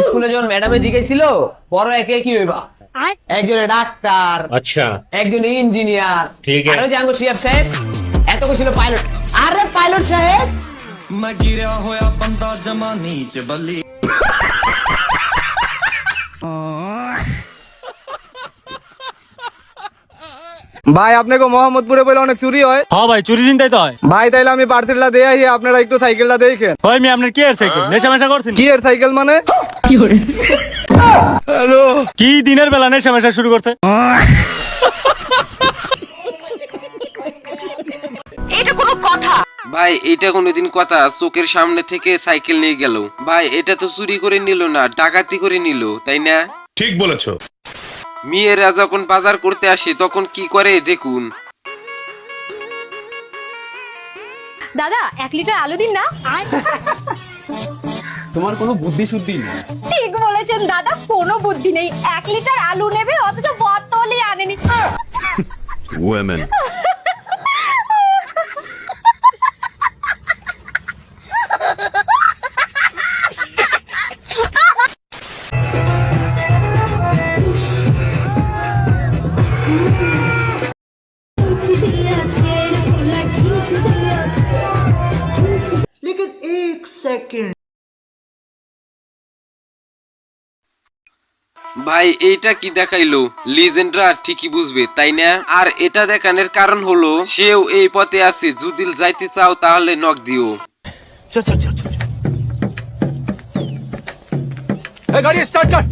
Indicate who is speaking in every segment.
Speaker 1: স্কুলে যখন ম্যাডামে জিজ্ঞেছিল বড় একে কি হইবা, একজনে ডাক্তার,
Speaker 2: আচ্ছা
Speaker 1: একজনে ইঞ্জিনিয়ার,
Speaker 2: ঠিক আছে।
Speaker 1: আরো জাঙ্গো শিয়াব সাহেব এত ছিল পাইলট। আরে পাইলট সাহেব
Speaker 3: मैं गिरा होया बंदा जमा नीच बली।
Speaker 4: ভাই আপনাকে মোহাম্মদপুরে বলে অনেক চুরি হয়।
Speaker 5: হ্যাঁ ভাই, চুরি চিন্তাই তো হয়
Speaker 4: ভাই তাইলে আমি পার্সেলটা দিয়ে আই, আপনারা একটু সাইকেলটা দেখেন।
Speaker 5: হয়। আমি আপনার কি এর সাইকেল নেশা মেশা করছেন?
Speaker 4: কি এর সাইকেল মানে?
Speaker 5: কি দিনের বেলা নেশা মেশা শুরু করছে?
Speaker 6: এটা কোনো কথা?
Speaker 7: ভাই এটা কোনোদিন কথা? চোখের সামনে থেকে সাইকেল নিয়ে গেল। ভাই এটা তো চুরি করে নিল না, ডাকাতি করে নিল, তাই না?
Speaker 2: ঠিক বলেছো।
Speaker 7: মেয়েরা যখন বাজার করতে আসে তখন কি করে দেখুন।
Speaker 6: দাদা 1 লিটার আলু দিন না।
Speaker 8: তোমার কোনো বুদ্ধি শুদ্ধি নেই।
Speaker 6: ঠিক বলেছেন দাদা, কোনো বুদ্ধি নেই। 1 লিটার আলু নেবে অথচ বোতলই আনেনি।
Speaker 2: Women.
Speaker 7: ভাই এইটা কি দেখাইলো? লিজেন্ডরা ঠিকই বুঝবে, তাই না? আর এটা দেখানোর কারণ হলো সেও এই পথে আছে, যদি যাইতে চাও তাহলে নক দিও।
Speaker 4: গাড়ি স্টার্ট কর।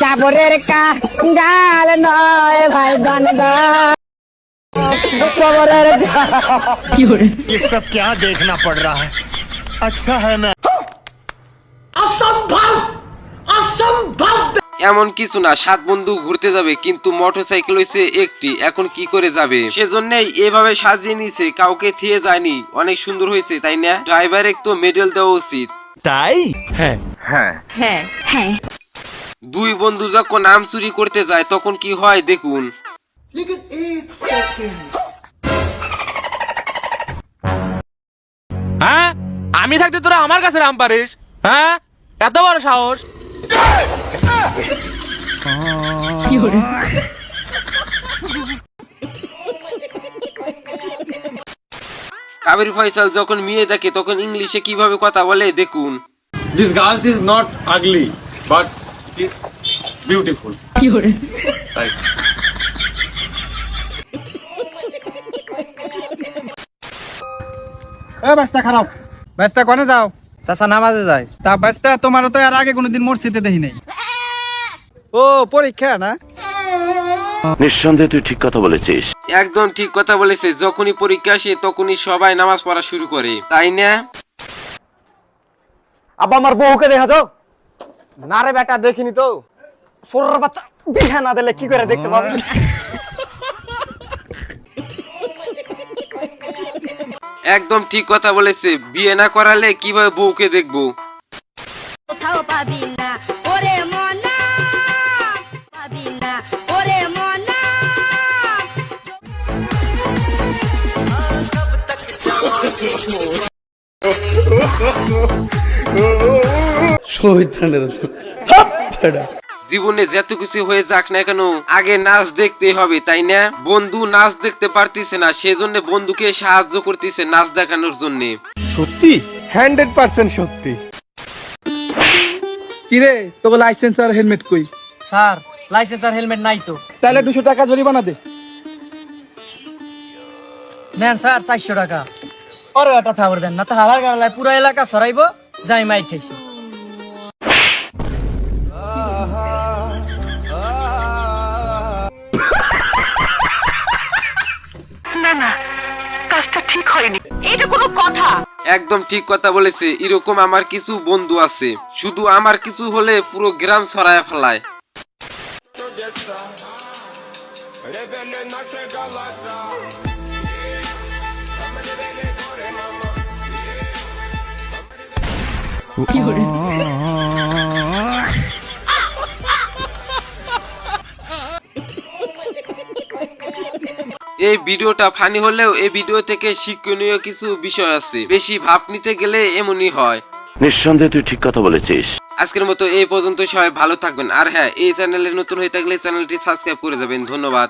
Speaker 9: চাবরের কাল নয় ভাই গানগা চাবরের
Speaker 2: ये सब क्या देखना पड़ रहा है? अच्छा है ना।
Speaker 7: এমন কিছু না, 7 বন্ধু ঘুরতে যাবে কিন্তু মোটরসাইকেল হইছে একটি, এখন কি করে যাবে? সেজন্যই এভাবে সাজিয়ে নিছে, কাউকে থিয়ে যায়নি। অনেক সুন্দর হয়েছে, তাই না? ড্রাইভারের তো মেডেল দেওয়া উচিত।
Speaker 2: তাই? হ্যাঁ।
Speaker 6: হ্যাঁ
Speaker 7: 2 বন্ধু যখন আম চুরি করতে যায় তখন কি হয় দেখুন।
Speaker 5: হ্যাঁ, আমি থাকতে তোরা আমার কাছে রাম পারিস? হ্যাঁ, এত বড় সাহস?
Speaker 7: কাবির ফয়সাল যখন মেয়ে দেখে তখন ইংলিশে কিভাবে কথা বলে দেখুন।
Speaker 5: This girl is not ugly, but is beautiful. Right.
Speaker 4: বাস্তা খারাপ। বাস্তা কোনে যাও? চাচা নামাজে যায়। তা বাস্তা তোমারও তো এর আগে কোনোদিন মসজিদে দেখি নাই। ও পরীক্ষা না?
Speaker 10: নিঃসন্দেহে তুই ঠিক কথা বলেছিস।
Speaker 7: একদম ঠিক কথা বলেছে, যখনই পরীক্ষা আসে তখনই সবাই নামাজ পড়া শুরু করে, তাই না?
Speaker 4: আব্বা আমার বউকে দেখা যাও। না রে বেটা, দেখিনি তো। সোরের বাচ্চা বিয়ে না দিলে কি করে দেখতে পাবে?
Speaker 7: একদম ঠিক কথা বলেছে, বিয়ে না করালে কিভাবে বউকে দেখবো?
Speaker 6: কোথাও পাবি না ওরে মনা, পাবি না ওরে মনা।
Speaker 7: জীবনে যত কিছু হয়ে যাক না কেন আগে নাচ দেখতে হবে, তাই না? বন্ধু নাচ দেখতে পারতেছে না, সেজন্য বন্ধুকে সাহায্য করতেছে নাচ দেখানোর জন্য।
Speaker 4: সত্যি 100% সত্যি। কিরে তোর লাইসেন্স আর হেলমেট কই?
Speaker 1: স্যার লাইসেন্স আর হেলমেট নাই তো।
Speaker 4: তাহলে 200 টাকা জরিমানা দে।
Speaker 1: নেন স্যার 400 টাকা। আরে এটা থাবর দেন না তো হালার গালায় পুরো এলাকা সরাইবো, যাই মাই খাইছি।
Speaker 6: এটা কোনো কথা?
Speaker 7: একদম ঠিক কথা বলেছে। এরকম আমার কিছু বন্ধু আছে, শুধু আমার কিছু হলে পুরো গ্রাম ছড়ায় ফেলায়। এই ভিডিওটা ফানি হলেও এই ভিডিও থেকে শিক্ষণীয় কিছু বিষয় আছে, বেশি ভাব নিতে গেলে এমনই হয়।
Speaker 10: নিঃসন্দেহে তুই ঠিক কথা বলেছিস।
Speaker 7: আজকের মতো এই পর্যন্ত, সবাই ভালো থাকবেন। আর হ্যাঁ, এই চ্যানেলে নতুন হয়ে থাকলে চ্যানেলটি সাবস্ক্রাইব করে যাবেন। ধন্যবাদ।